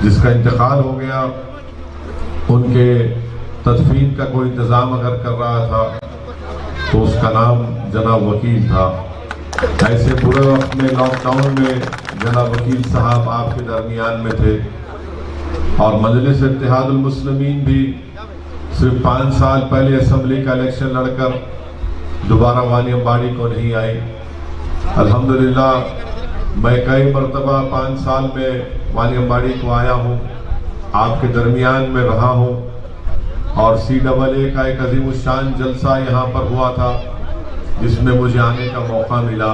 जिसका इंतकाल हो गया, उनके तदफीन का कोई इंतज़ाम अगर कर रहा था तो उसका नाम जनाब वकील था। ऐसे पूरे वक्त में लॉकडाउन में जनाब वकील साहब आपके दरमियान में थे और मजलिस इत्तेहादुल मुस्लिमीन भी सिर्फ 5 साल पहले असम्बली का इलेक्शन लड़कर दोबारा वानी अम्बाड़ी को नहीं आई। अल्हम्दुलिल्लाह मैं कई मरतबा 5 साल में वानी अम्बाड़ी को आया हूँ, आपके दरमियान में रहा हूँ और CAA का एक अजीमुशान जलसा यहाँ पर हुआ था जिसमें मुझे आने का मौका मिला।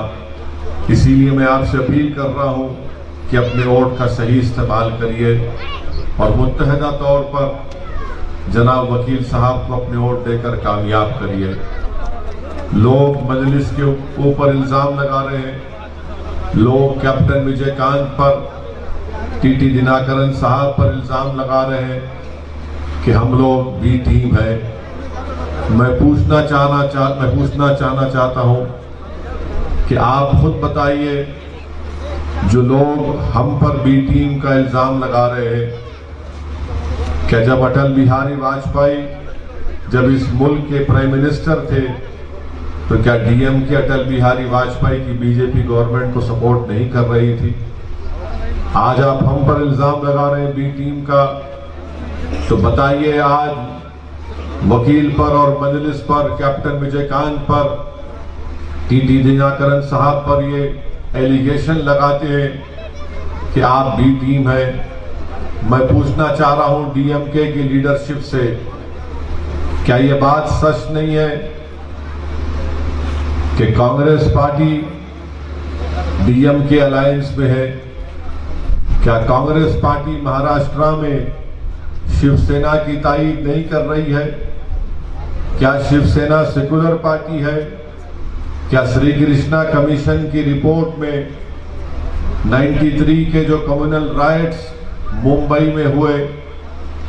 इसीलिए मैं आपसे अपील कर रहा हूँ कि अपने वोट का सही इस्तेमाल करिए और मुत्तहदा तौर पर जनाब वकील साहब को अपने वोट देकर कामयाब करिए। लोग मजलिस के ऊपर इल्ज़ाम लगा रहे हैं, लोग कैप्टन विजयकांत पर, TT दिनाकरन साहब पर इल्ज़ाम लगा रहे हैं कि हम लोग बी टीम है। मैं पूछना चाहना चाहता हूं कि आप खुद बताइए, जो लोग हम पर बी टीम का इल्ज़ाम लगा रहे हैं, क्या जब अटल बिहारी वाजपेयी जब इस मुल्क के प्राइम मिनिस्टर थे तो क्या DMK अटल बिहारी वाजपेयी की BJP गवर्नमेंट को सपोर्ट नहीं कर रही थी? आज आप हम पर इल्ज़ाम लगा रहे हैं बी टीम का, तो बताइए आज वकील पर और मजलिस पर, कैप्टन विजयकांत पर, TT दिनाकरन साहब पर ये एलिगेशन लगाते हैं कि आप बी टीम है। मैं पूछना चाह रहा हूं DMK की लीडरशिप से, क्या ये बात सच नहीं है कि कांग्रेस पार्टी DMK अलायंस में है? क्या कांग्रेस पार्टी महाराष्ट्र में शिवसेना की तायीद नहीं कर रही है? क्या शिवसेना सेकुलर पार्टी है? क्या श्री कृष्णा कमीशन की रिपोर्ट में 93 के जो कम्युनल राइट्स मुंबई में हुए,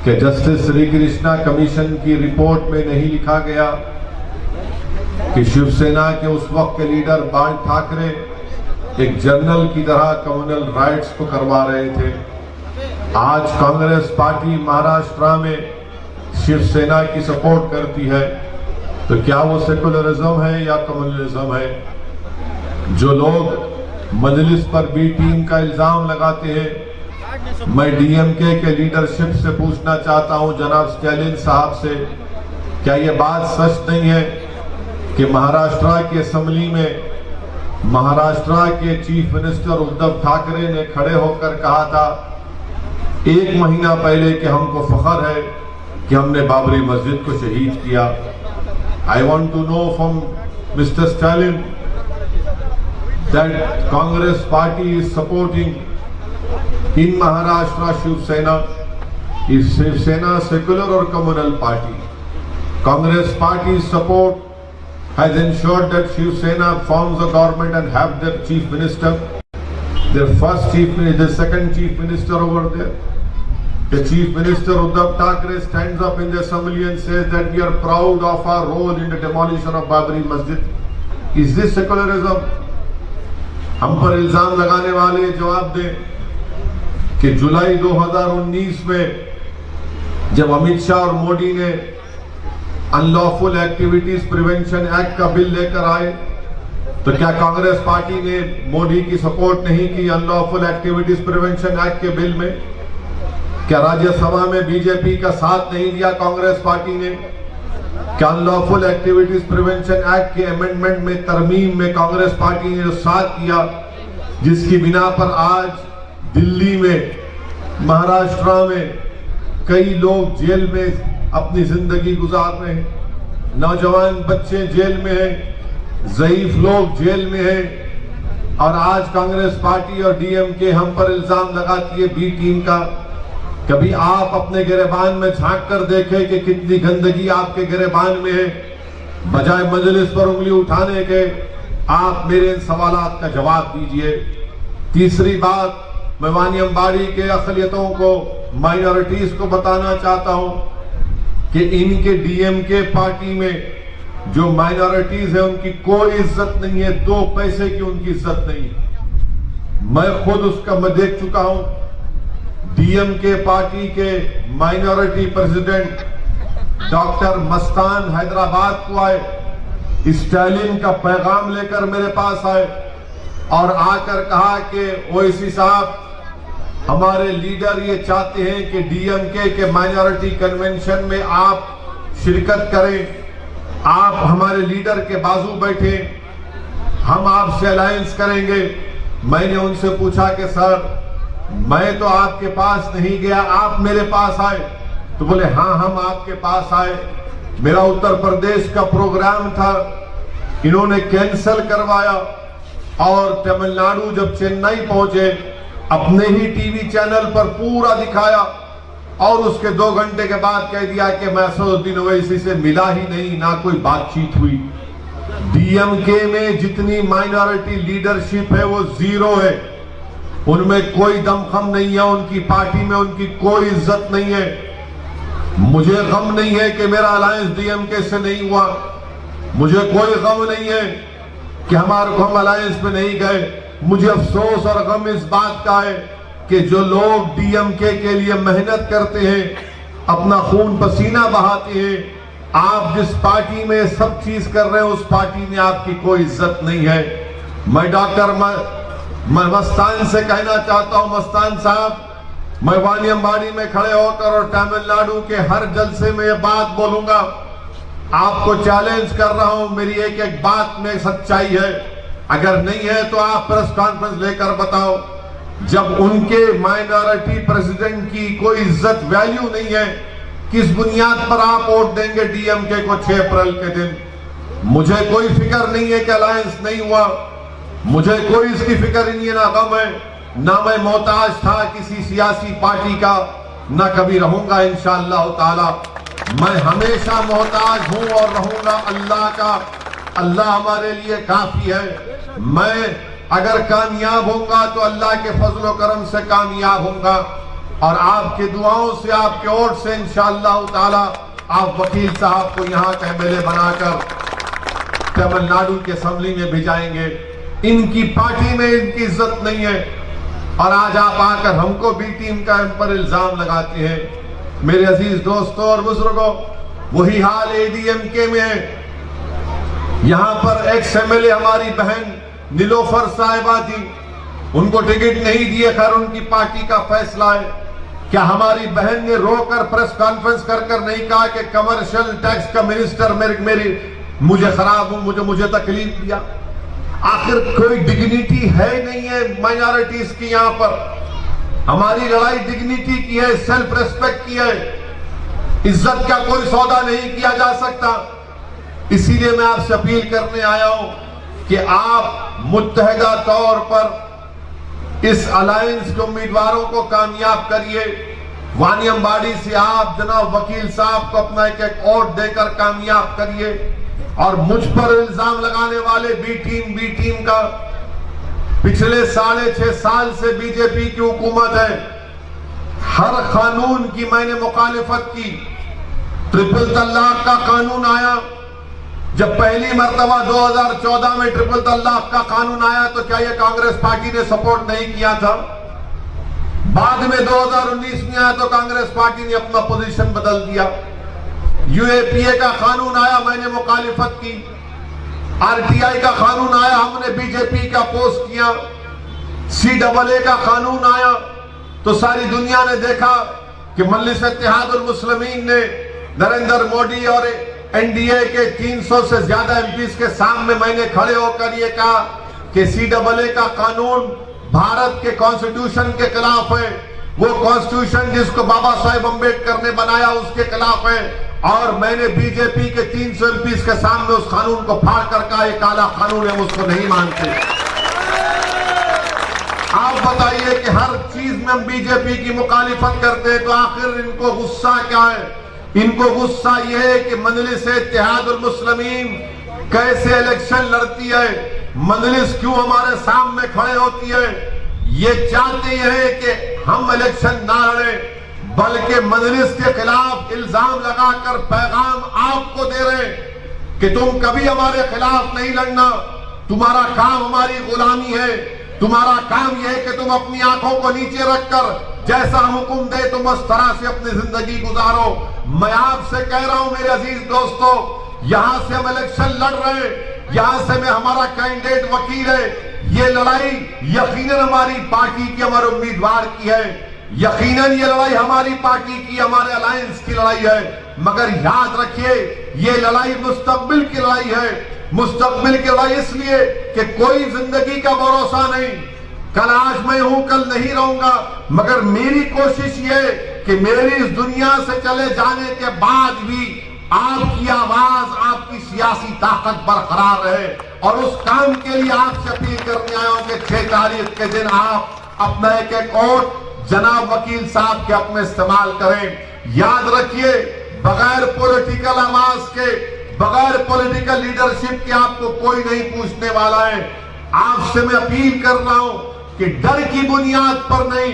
कि जस्टिस श्री कृष्णा कमीशन की रिपोर्ट में नहीं लिखा गया कि शिवसेना के उस वक्त के लीडर बाल ठाकरे एक जनरल की तरह कम्युनल राइट्स को करवा रहे थे? आज कांग्रेस पार्टी महाराष्ट्र में शिवसेना की सपोर्ट करती है, तो क्या वो सेकुलरिज्म है या कम्युनलिज्म है? जो लोग मजलिस पर बी टीम का इल्जाम लगाते हैं, मैं DMK के लीडरशिप से पूछना चाहता हूं, जनाब स्टालिन साहब से, क्या ये बात सच नहीं है कि महाराष्ट्र की असेंबली में महाराष्ट्र के चीफ मिनिस्टर उद्धव ठाकरे ने खड़े होकर कहा था 1 महीना पहले कि हमको फख्र है कि हमने बाबरी मस्जिद को शहीद किया? I want to know from Mr. Stalin that Congress party is supporting in Maharashtra Shiv Sena. Is Shiv Sena secular or communal party? Congress party's support has ensured that Shiv Sena forms a government and have their chief minister, their first chief minister, the second chief minister over there. The Chief Minister Uddhav Thackeray stands up in the assembly and says that we are proud of our role in the demolition of Babri Masjid. Is this secularism? हम पर इल्जाम लगाने वाले जवाब दें कि जुलाई 2019 में जब अमित शाह और मोदी ने अनलॉफुल एक्टिविटीज प्रिवेंशन एक्ट का बिल लेकर आए, तो क्या कांग्रेस पार्टी ने मोदी की सपोर्ट नहीं की अनलॉफुल एक्टिविटीज प्रिवेंशन एक्ट के बिल में? क्या राज्यसभा में BJP का साथ नहीं दिया कांग्रेस पार्टी ने? क्या अनलॉफुल एक्टिविटीज प्रिवेंशन एक्ट के अमेंडमेंट में, तरमीम में कांग्रेस पार्टी ने जो साथ किया, जिसकी बिना पर आज दिल्ली में, महाराष्ट्र में कई लोग जेल में अपनी जिंदगी गुजार रहे हैं, नौजवान बच्चे जेल में हैं, ज़ईफ लोग जेल में हैं, और आज कांग्रेस पार्टी और DMK हम पर इल्जाम लगाती है बी टीम का। कभी आप अपने गिरेबान में झांक कर देखें कि कितनी गंदगी आपके गिरेबान में है। बजाय मजलिस पर उंगली उठाने के आप मेरे इन सवालात का जवाब दीजिए। तीसरी बात, मैं वानी अम्बाड़ी के अक़लियतों को, माइनॉरिटीज को बताना चाहता हूं कि इनके DMK पार्टी में जो माइनॉरिटीज है उनकी कोई इज्जत नहीं है, 2 पैसे की उनकी इज्जत नहीं। मैं खुद उसका मैं देख चुका हूं डीएमके पार्टी के minority president doctor Mastan Hyderabad को आए, स्टालिन का पैगाम लेकर मेरे पास आए और आकर कहा कि ओवैसी साहब, हमारे लीडर ये चाहते हैं कि डीएमके के माइनॉरिटी कन्वेंशन में आप शिरकत करें, आप हमारे लीडर के बाजू बैठे, हम आपसे अलायंस करेंगे। मैंने उनसे पूछा कि सर, मैं तो आपके पास नहीं गया, आप मेरे पास आए। तो बोले हाँ, हम आपके पास आए, मेरा उत्तर प्रदेश का प्रोग्राम था, इन्होंने कैंसिल करवाया और तमिलनाडु जब चेन्नई पहुंचे अपने ही टीवी चैनल पर पूरा दिखाया और उसके 2 घंटे के बाद कह दिया कि मैं असदुद्दीन ओवैसी से मिला ही नहीं, ना कोई बातचीत हुई। डीएमके में जितनी माइनॉरिटी लीडरशिप है वो जीरो है, उनमें कोई दमखम नहीं है, उनकी पार्टी में उनकी कोई इज्जत नहीं है। मुझे गम नहीं है कि मेरा अलायंस डीएमके से नहीं हुआ, मुझे कोई गम नहीं है कि हम अलायंस में नहीं गए। मुझे अफसोस और गम इस बात का है कि जो लोग डीएमके के लिए मेहनत करते हैं, अपना खून पसीना बहाते हैं, आप जिस पार्टी में सब चीज कर रहे हैं उस पार्टी में आपकी कोई इज्जत नहीं है। मैं डॉक्टर मस्तान से कहना चाहता हूं, मस्तान साहब, मैं वानियमबाड़ी में खड़े होकर और तमिलनाडु के हर जलसे में ये बात बोलूंगा, आपको चैलेंज कर रहा हूं, मेरी एक एक बात में सच्चाई है, अगर नहीं है तो आप प्रेस कॉन्फ्रेंस लेकर बताओ। जब उनके माइनॉरिटी प्रेसिडेंट की कोई इज्जत वैल्यू नहीं है, किस बुनियाद पर आप वोट देंगे डीएमके को 6 अप्रैल के दिन? मुझे कोई फिक्र नहीं है कि अलायंस नहीं हुआ, मुझे कोई इसकी फिक्र नहीं है, ना गम है, ना मैं मोहताज था किसी सियासी पार्टी का, ना कभी रहूंगा इंशाअल्लाह ताला। मैं हमेशा मोहताज हूं और रहूंगा अल्लाह का। अल्लाह हमारे लिए काफी है। मैं अगर कामयाब होऊंगा तो अल्लाह के फजल करम से कामयाब होऊंगा और आपके दुआओं से, आपके वोट से इंशाअल्लाह ताला आप वकील साहब को यहाँ के एमएलए बनाकर तमिलनाडु के असेंबली में भेजाएंगे। इनकी पार्टी में इनकी इज्जत नहीं है और आज आप आकर हमको बी टीम का पर इल्जाम लगाते हैं। मेरे अजीज दोस्तों और बुजुर्गों, वही हाल एडीएमके में है। यहां पर एक्स एमएलए हमारी बहन नीलोफर साहिबा थी, उनको टिकट नहीं दिए, खैर उनकी पार्टी का फैसला है। क्या हमारी बहन ने रोकर प्रेस कॉन्फ्रेंस कर नहीं कहा कि कमर्शियल टैक्स का मिनिस्टर मुझे खराब हूं, मुझे तकलीफ दिया? आखिर कोई डिग्निटी है नहीं है माइनॉरिटीज की? यहां पर हमारी लड़ाई डिग्निटी की है, सेल्फ रेस्पेक्ट की है, इज्जत का कोई सौदा नहीं किया जा सकता। इसीलिए मैं आपसे अपील करने आया हूं कि आप मुत्तहदा तौर पर इस अलायंस के उम्मीदवारों को कामयाब करिए। वानियमबाड़ी से आप जनाब वकील साहब को अपना एक एक वोट देकर कामयाब करिए और मुझ पर इल्जाम लगाने वाले बी टीम का, पिछले 6.5 साल से बीजेपी की हुकूमत है, हर कानून की मैंने मुखालिफत की। ट्रिपल तलाक का कानून आया, जब पहली मर्तबा 2014 में ट्रिपल तलाक का कानून आया तो क्या यह कांग्रेस पार्टी ने सपोर्ट नहीं किया था? बाद में 2019 में आया तो कांग्रेस पार्टी ने अपना पोजीशन बदल दिया। यूएपीए का कानून आया, मैंने मुखालिफत की। आरटीआई का कानून आया, हमने बीजेपी का पोस्ट किया। CAA का कानून आया तो सारी दुनिया ने देखा कि मजलिस इत्तेहादुल मुस्लिमीन ने नरेंद्र मोदी और एनडीए के 300 से ज्यादा एमपीज के सामने मैंने खड़े होकर ये कहा कि CAA का कानून भारत के कॉन्स्टिट्यूशन के खिलाफ है, वो कॉन्स्टिट्यूशन जिसको बाबा साहेब अम्बेडकर ने बनाया उसके खिलाफ है, और मैंने बीजेपी के 300 एमपीज के सामने उस कानून को फाड़ कर कहा ये काला कानून है, उसको नहीं मानते। आप बताइए कि हर चीज में हम बीजेपी की मुखालिफत करते हैं तो आखिर इनको गुस्सा क्या है? इनको गुस्सा यह है कि मजलिस इत्तेहादुल मुस्लिमीन कैसे इलेक्शन लड़ती है, मजलिस क्यों हमारे सामने खड़े होती है। ये चाहते हैं कि हम इलेक्शन ना लड़े, बल्कि मजलिस के खिलाफ इल्जाम लगाकर पैगाम आपको दे रहे कि तुम कभी हमारे खिलाफ नहीं लड़ना, तुम्हारा काम हमारी गुलामी है, तुम्हारा काम यह है कि तुम अपनी आंखों को नीचे रखकर जैसा हुक्म दे तुम उस तरह से अपनी जिंदगी गुजारो। मैं आपसे कह रहा हूं मेरे अजीज दोस्तों, यहां से हम इलेक्शन लड़ रहे हैं, यहां से मैं हमारा कैंडिडेट वकील है। ये लड़ाई यकीनन हमारी पार्टी की, हमारे उम्मीदवार की है। यकीनन ये लड़ाई हमारी पार्टी की, हमारे अलायंस की लड़ाई है। मगर याद रखिए, ये लड़ाई मुस्तकबिल की लड़ाई है। मुस्तकबिल की लड़ाई इसलिए कि कोई जिंदगी का भरोसा नहीं, कल आज मैं हूं कल नहीं रहूंगा। मगर मेरी कोशिश ये कि मेरी इस दुनिया से चले जाने के बाद भी आपकी आवाज, आपकी सियासी ताकत बरकरार रहे। और उस काम के लिए आपसे अपील करने आया हूं कि 6 तारीख के दिन आप अपना एक वोट जनाब वकील साहब के अपने इस्तेमाल करें। याद रखिए, बगैर पॉलिटिकल आवाज के, बगैर पॉलिटिकल लीडरशिप के आपको कोई नहीं पूछने वाला है। आपसे मैं अपील कर रहा हूं कि डर की बुनियाद पर नहीं,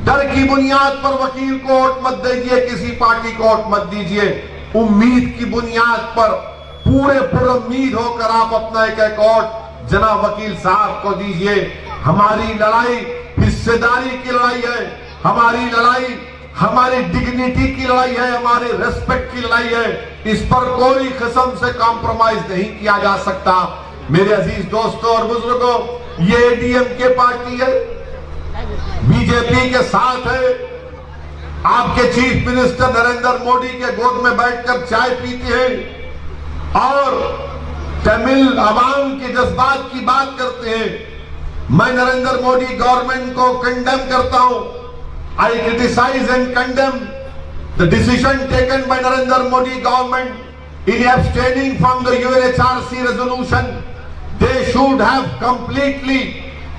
डर की बुनियाद पर वकील को वोट मत दीजिए, किसी पार्टी को वोट मत दीजिए। उम्मीद की बुनियाद पर पूरे पुरुम्मीद होकर आप अपना एक वोट जनाब वकील साहब को दीजिए। हमारी लड़ाई हिस्सेदारी की लड़ाई है, हमारी लड़ाई हमारी डिग्निटी की लड़ाई है, हमारी रिस्पेक्ट की लड़ाई है। इस पर कोई किस्म से कॉम्प्रोमाइज नहीं किया जा सकता। मेरे अजीज दोस्तों और बुजुर्गों, ये एडीएमके पार्टी है, बीजेपी के साथ है। आपके चीफ मिनिस्टर नरेंद्र मोदी के गोद में बैठकर चाय पीते हैं और तमिल अवाम के जज्बात की बात करते हैं। मैं नरेंद्र मोदी गवर्नमेंट को कंडेम करता हूं। I criticize and condemn the decision taken by Narendra Modi government in abstaining from the UNHRC resolution. They should have completely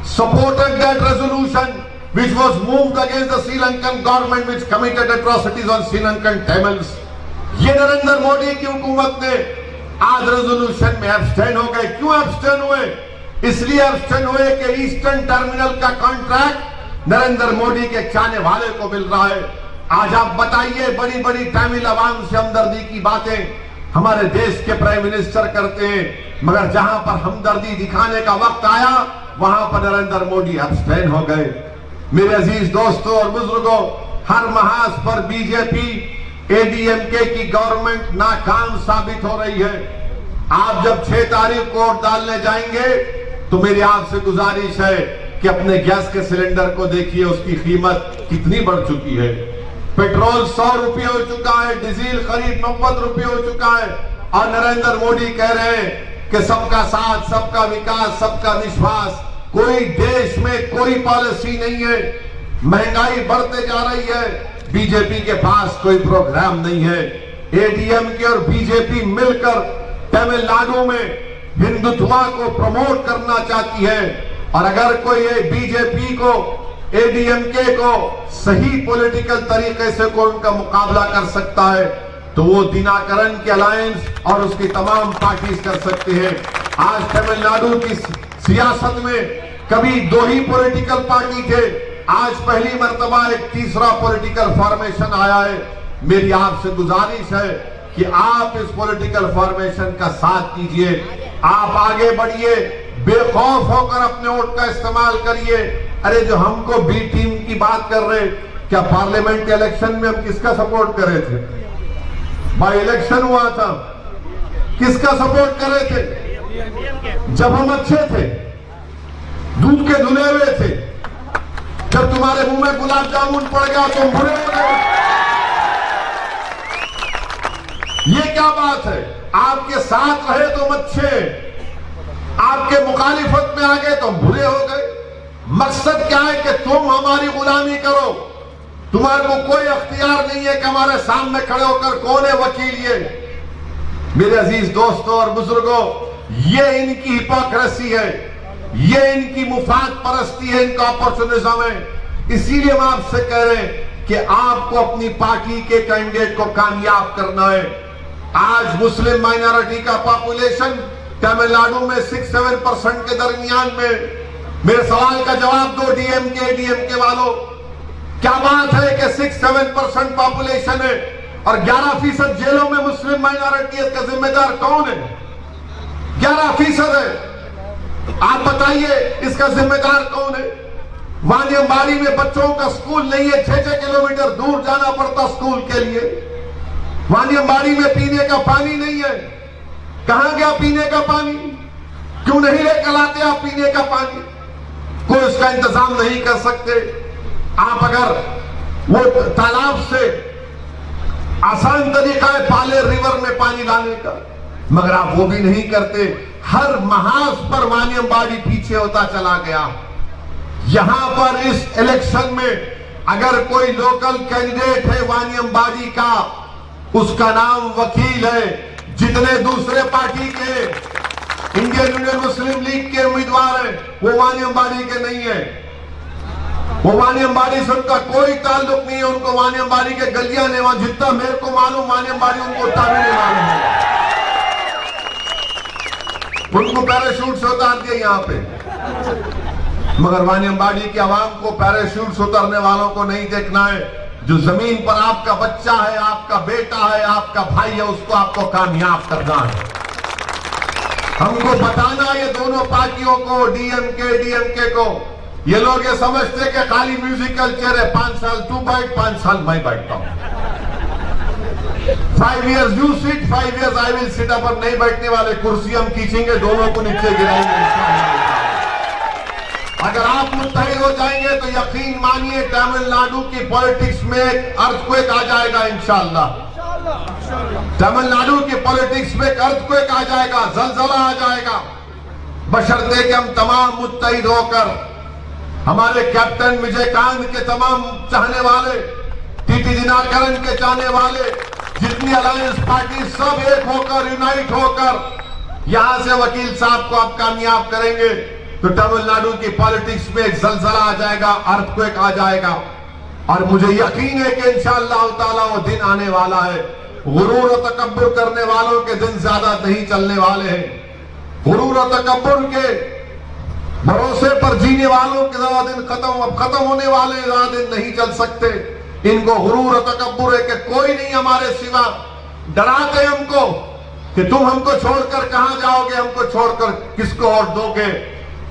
supported that resolution which was moved against the Sri Lankan government which committed atrocities on Sri Lankan Tamils. ये नरेंद्र मोदी की हुकूमत ने आज resolution में abstain हो गए। क्यों abstain हुए? इसलिए एब्स्टेन हुए कि ईस्टर्न टर्मिनल का कॉन्ट्रैक्ट नरेंद्र मोदी के चाहने वाले को मिल रहा है। आज आप बताइए, बड़ी बड़ी तमिल अवाम से हमदर्दी की बातें हमारे देश के प्राइम मिनिस्टर करते हैं, मगर जहां पर हमदर्दी दिखाने का वक्त आया वहां पर नरेंद्र मोदी एब्स्टेन हो गए। मेरे अजीज दोस्तों और बुजुर्गों, हर महाज पर बीजेपी एडीएमके की गवर्नमेंट नाकाम साबित हो रही है। आप जब 6 तारीख को वोट डालने जाएंगे तो मेरी आपसे गुजारिश है कि अपने गैस के सिलेंडर को देखिए, उसकी कीमत कितनी बढ़ चुकी है। पेट्रोल 100 रुपये हो चुका है, डीजल करीब 90 रुपये हो चुका है। और नरेंद्र मोदी कह रहे हैं कि सबका साथ, सबका विकास, सबका विश्वास। कोई देश में कोई पॉलिसी नहीं है, महंगाई बढ़ते जा रही है, बीजेपी के पास कोई प्रोग्राम नहीं है। एडीएमके और बीजेपी मिलकर तमिलनाडु में हिंदुत्व को प्रमोट करना चाहती है। और अगर कोई बीजेपी को, एडीएमके को सही पॉलिटिकल तरीके से कोई उनका मुकाबला कर सकता है तो वो दिनाकरन के अलायंस और उसकी तमाम पार्टीज कर सकते हैं। आज तमिलनाडु की सियासत में कभी 2 ही पॉलिटिकल पार्टी थे, आज पहली मर्तबा एक तीसरा पॉलिटिकल फॉर्मेशन आया है। मेरी आपसे गुजारिश है कि आप इस पॉलिटिकल फॉर्मेशन का साथ कीजिए, आप आगे बढ़िए, बेखौफ होकर अपने वोट का इस्तेमाल करिए। अरे जो हमको बी टीम की बात कर रहे, क्या पार्लियामेंट इलेक्शन में हम किसका सपोर्ट कर रहे थे? बाई इलेक्शन हुआ था, किसका सपोर्ट कर रहे थे? जब हम अच्छे थे, दूध के धुले हुए थे। जब तुम्हारे मुंह में गुलाब जामुन पड़ गया तो बुरे हो गए। ये क्या बात है? आपके साथ रहे तो अच्छे, आपके मुखालिफत में आ गए तो बुरे हो गए। मकसद क्या है कि तुम हमारी गुलामी करो। तुम्हारे को कोई अख्तियार नहीं है कि हमारे सामने खड़े होकर कौन है वकील। ये मेरे अजीज दोस्तों और बुजुर्गों, ये इनकी हिपोक्रेसी है, ये इनकी मुफाद परस्ती है, इनका अपॉर्चुनिज्म है। इसीलिए हम आपसे कह रहे हैं कि आपको अपनी पार्टी के कैंडिडेट को कामयाब करना है। आज मुस्लिम माइनॉरिटी का पॉपुलेशन तमिलनाडु में 6-7% के दरमियान में। मेरे सवाल का जवाब दो डीएमके वालों, क्या बात है कि 6-7% पॉपुलेशन है और 11% जेलों में मुस्लिम माइनॉरिटी का जिम्मेदार कौन है? 11% है। आप बताइए इसका जिम्मेदार कौन है? वानियम्बाड़ी में बच्चों का स्कूल नहीं है, 6-6 किलोमीटर दूर जाना पड़ता स्कूल के लिए। वानियम्बाड़ी में पीने का पानी नहीं है। कहां गया पीने का पानी? क्यों नहीं लेकर आते आप पीने का पानी? कोई उसका इंतजाम नहीं कर सकते। आप अगर वो तालाब से आसान तरीका है पाले रिवर में पानी लाने का, मगर आप वो भी नहीं करते। हर महाज पर वानियम्बाड़ी पीछे होता चला गया। यहां पर इस इलेक्शन में अगर कोई लोकल कैंडिडेट है वानियम्बाड़ी का, उसका नाम वकील है। जितने दूसरे पार्टी के इंडियन यूनियन मुस्लिम लीग के उम्मीदवार हैं, वो वानियम्बाड़ी के नहीं है। वो वानियम्बाड़ी से उनका कोई ताल्लुक नहीं है। उनको वानियम्बाड़ी के गलियां ने, वहां जितना मेरे को मालूम वानियम्बाड़ी उनको उतना भी नहीं मालूम है। उनको पैराशूट से उतार दिया यहां पे, मगर वानियम्बाड़ी की आवाम को पैराशूट से उतरने वालों को नहीं देखना है। जो जमीन पर आपका बच्चा है, आपका बेटा है, आपका भाई है, उसको आपको कामयाब करना है। हमको बताना ये दोनों पार्टियों को, डीएमके को, ये लोग ये समझते कि खाली म्यूजिकल चेयर है, 5 साल तू बैठ, 5 साल मैं बैठता हूं, 5 years you sit, 5 years I will sit। पर नहीं बैठने वाले, कुर्सी हम खींचेंगे, दोनों को नीचे गिराएंगे। अगर आप मुत्तहिद हो जाएंगे तो यकीन मानिए तमिलनाडु की पॉलिटिक्स में एक अर्थक्वेक आ जाएगा इंशाअल्लाह। तमिलनाडु की पॉलिटिक्स में एक अर्थक्वेक आ जाएगा, जलजला आ जाएगा, बशर्ते कि हम तमाम मुत्तहिद होकर, हमारे कैप्टन विजयकांत के तमाम चाहने वाले, टीटी दिनाकरन के चाहने वाले, जितनी अलायंस पार्टी सब एक होकर, यूनाइट होकर यहां से वकील साहब को आप कामयाब करेंगे तो तमिलनाडु की पॉलिटिक्स में एक जलजला आ जाएगा, अर्थक्वेक आ जाएगा। और मुझे यकीन है कि इंशाअल्लाह ताला वो दिन आने वाला है। गुरूर और तकब्बुर करने वालों के दिन ज्यादा नहीं चलने वाले हैं। गुरूर और तकब्बुर के भरोसे पर जीने वालों के ज्यादा दिन खत्म होने वाले ज्यादा दिन नहीं चल सकते। इनको गुरूर और तकब्बुर है कि कोई नहीं हमारे सिवा। डराते हमको कि तुम हमको छोड़कर कहां जाओगे, हमको छोड़कर किसको वोट दोगे।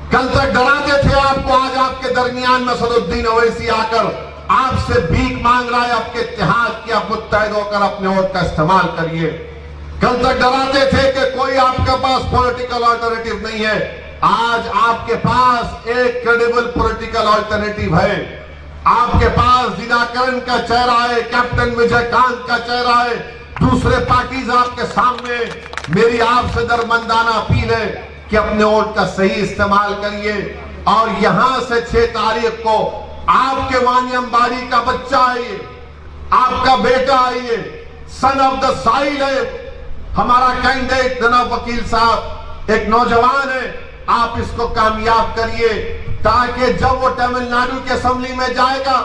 कल तक डराते थे आपको, आज आपके दरमियान में सदुद्दीन ओवैसी आकर आपसे भीख मांग रहा है आपके इत्तेहाद की, आप मुत्तहिद होकर अपने वोट का इस्तेमाल करिए। कल तक डराते थे कि कोई आपके पास पॉलिटिकल अल्टरनेटिव नहीं है, आज आपके पास एक क्रेडिबल पॉलिटिकल अल्टरनेटिव है। आपके पास दिनाकरन का चेहरा है, कैप्टन विजयकांत का चेहरा है, दूसरे पार्टीज आपके सामने। मेरी आपसे दरमंदाना अपील है कि अपने वोट का सही इस्तेमाल करिए। और यहां से 6 तारीख को आपके वानियम्बाड़ी का बच्चा है, ये आपका बेटा है, ये सन ऑफ द साइल है, हमारा कैंडिडेट जनाब वकील साहब एक नौजवान है। आप इसको कामयाब करिए ताकि जब वो तमिलनाडु की असेंबली में जाएगा,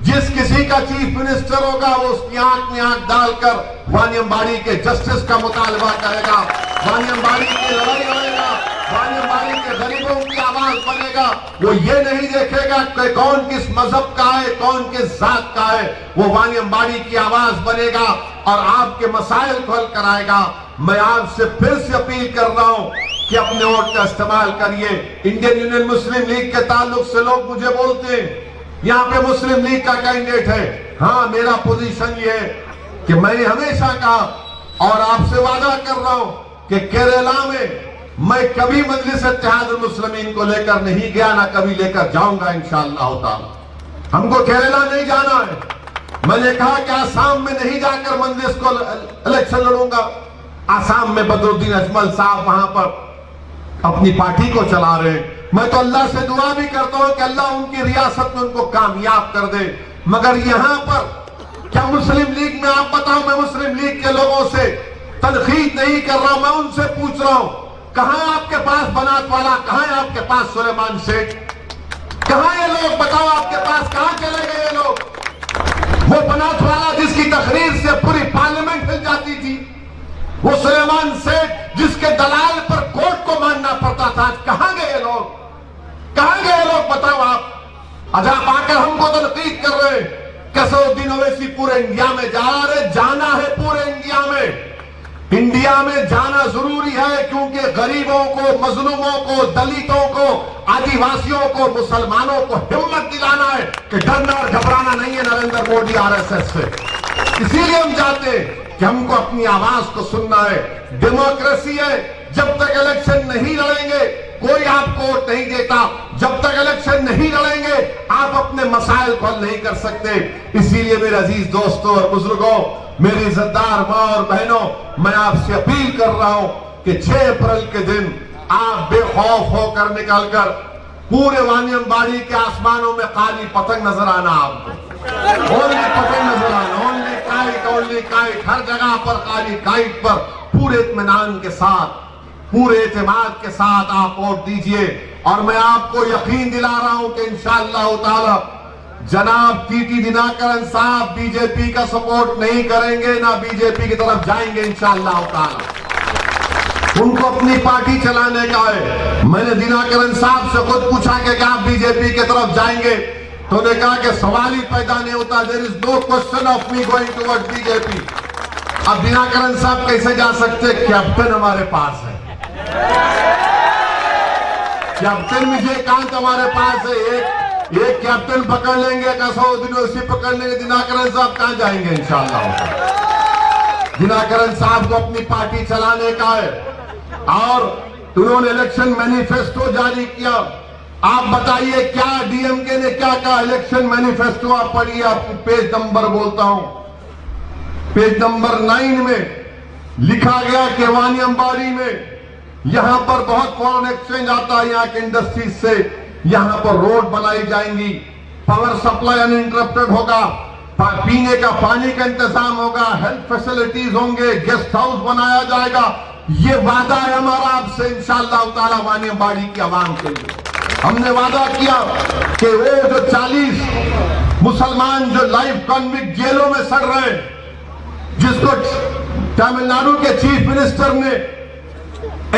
जिस किसी का चीफ मिनिस्टर होगा वो उसकी आंख में आंख डालकर वानियम्बाड़ी के जस्टिस का मुतालबा करेगा, वानियम्बाड़ी की लड़ाई लड़ेगा, वानियम्बाड़ी के गरीबों की आवाज बनेगा। वो ये नहीं देखेगा कि कौन किस मजहब का है, कौन किस जात का है, वो वानियम्बाड़ी की आवाज बनेगा और आपके मसाइल को हल कराएगा। मैं आपसे फिर से अपील कर रहा हूं कि अपने वोट का इस्तेमाल करिए। इंडियन यूनियन मुस्लिम लीग के ताल्लुक से लोग मुझे बोलते हैं यहां पे मुस्लिम लीग का कैंडिडेट है। हाँ, मेरा पोजीशन ये है कि मैंने हमेशा कहा और आपसे वादा कर रहा हूं कि केरला में मैं कभी मजलिस इत्तेहादुल मुस्लिमीन को लेकर नहीं गया, ना कभी लेकर जाऊंगा इंशाअल्लाह ताला। हमको केरला नहीं जाना है। मैंने कहा कि आसाम में नहीं जाकर मजलिस को इलेक्शन लड़ूंगा। आसाम में बदरुद्दीन अजमल साहब वहां पर अपनी पार्टी को चला रहे हैं। मैं तो अल्लाह से दुआ भी करता हूं कि अल्लाह उनकी रियासत में उनको कामयाब कर दे। मगर यहां पर क्या मुस्लिम लीग में, आप बताओ, मैं मुस्लिम लीग के लोगों से तनकीद नहीं कर रहा हूं, मैं उनसे पूछ रहा हूं कहां आपके पास बनात वाला, कहां है आपके पास सुलेमान शेख, कहां ये लोग बताओ आपके पास, कहां चले गए ये लोग? वो बनात वाला जिसकी तकरीर से पूरी पार्लियामेंट हिल जाती थी, वो सुलेमान शेख जिसके दलाल पर कोर्ट को मानना पड़ता था, कहां गए लोग? कहां गए लोग बताओ आप? आज आप आकर हमको तनकीद कर रहे हैं। कसरुद्दीन ओवैसी पूरे इंडिया में जा रहे, जाना है पूरे इंडिया में। इंडिया में जाना जरूरी है, क्योंकि गरीबों को, मजलूमों को, दलितों को, आदिवासियों को, मुसलमानों को हिम्मत दिलाना है कि डरना और घबराना नहीं है नरेंद्र मोदी आरएसएस से। इसीलिए हम चाहते हैं कि हमको अपनी आवाज को सुनना है। डेमोक्रेसी है, जब तक इलेक्शन नहीं लड़ेंगे कोई आपको वोट नहीं देता। जब तक इलेक्शन नहीं लड़ेंगे आप अपने मसाइल को हल नहीं कर सकते। इसीलिए मेरे अजीज दोस्तों और बुजुर्गों, मेरी इज्जतदार मां और बहनों, मैं आपसे अपील कर रहा हूं कि 6 अप्रैल के दिन आप बेखौफ होकर निकलकर पूरे वानियमबाड़ी के आसमानों में काली पतंग नजर आना, आपको ओनली पतंग नजर आना, ओनली काइट, हर जगह पर काली काइट पर पूरे इत्मीनान के साथ, पूरे एतमाद के साथ आप वोट दीजिए। और मैं आपको यकीन दिला रहा हूं कि इंशाअल्लाह ताला जनाब टीटी दिनाकरन साहब बीजेपी का सपोर्ट नहीं करेंगे, ना बीजेपी की तरफ जाएंगे इंशाअल्लाह ताला। उनको अपनी पार्टी चलाने का है। मैंने दिनाकरन साहब से खुद पूछा कि क्या आप बीजेपी की तरफ जाएंगे, तो उन्होंने कहा कि सवाल ही पैदा नहीं होता, there is no question of me going toward BJP. अब दिनाकरन साहब कैसे जा सकते? कैप्टन हमारे पास है, कैप्टन विजयकांत हमारे पास है। एक कैप्टन पकड़ लेंगे, कसौदीन उसी पकड़ लेंगे, दिनाकरन साहब कहां जाएंगे इंशाअल्लाह। दिनाकरन साहब को अपनी पार्टी चलाने का है और उन्होंने इलेक्शन मैनिफेस्टो जारी किया। आप बताइए क्या डीएमके ने क्या कहा इलेक्शन मैनिफेस्टो? आप पढ़िए, आपको पेज नंबर बोलता हूं, पेज नंबर 9 में लिखा गया कि वानियमबाड़ी में यहां पर बहुत फॉरेन एक्सचेंज आता है, यहां के इंडस्ट्रीज से, यहां पर रोड बनाई जाएंगी, पावर सप्लाई अनइंटरप्टेड होगा, पीने का पानी का इंतजाम होगा, हेल्थ फैसिलिटीज होंगे, गेस्ट हाउस बनाया जाएगा। ये वादा है हमारा आपसे इंशाअल्लाह ताला वानियमबाड़ी की आवाम के लिए। हमने वादा किया कि वो जो 40 मुसलमान जो लाइफ कॉन्विक्ट जेलों में सड़ रहे, जिसको तमिलनाडु के चीफ मिनिस्टर ने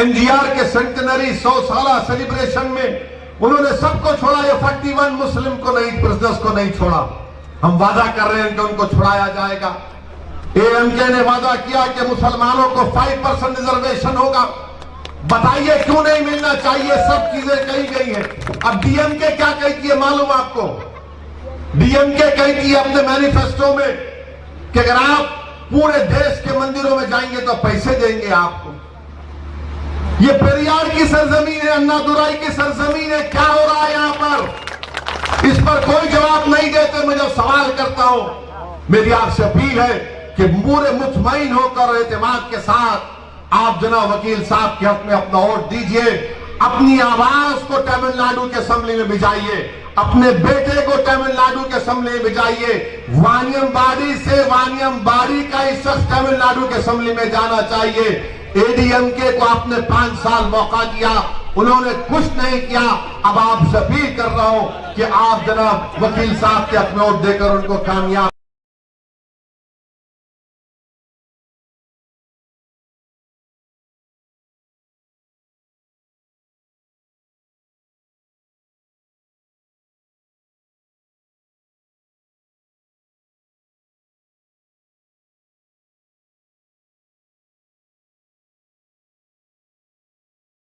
एनजीआर के सेंटेनरी 100 साला सेलिब्रेशन में उन्होंने सबको छोड़ा, ये 41 मुस्लिम को नहीं, प्रिजनर्स को नहीं छोड़ा। हम वादा कर रहे हैं कि उनको छुड़ाया जाएगा। एएमके ने वादा किया कि मुसलमानों को 5% रिजर्वेशन होगा। बताइए क्यों नहीं मिलना चाहिए? सब चीजें कही गई हैं। अब डीएमके क्या कहती है मालूम आपको? डीएमके कहती है अपने मैनिफेस्टो में कि अगर आप पूरे देश के मंदिरों में जाएंगे तो पैसे देंगे आपको। ये पेरियार की सरजमीन है, अन्नादुराई की सरजमीन है, क्या हो रहा है यहां पर? इस पर कोई जवाब नहीं देते। मैं जब सवाल करता हूं, मेरी आपसे अपील है कि पूरे मुतमईन होकर एतमाद के साथ आप जनाब वकील साहब के हक में अपना वोट दीजिए। अपनी आवाज को तमिलनाडु के असेंबली में भिजाइए, अपने बेटे को तमिलनाडु के असेंबली में भिजाइए। वानियमबाड़ी से वानियमबाड़ी का इस शख्स तमिलनाडु के असेंबली में जाना चाहिए। एडीएमके को आपने 5 साल मौका दिया, उन्होंने कुछ नहीं किया। अब आपसे अपील कर रहा हूं कि आप जनाब वकील साहब के हक में वोट देकर उनको कामयाब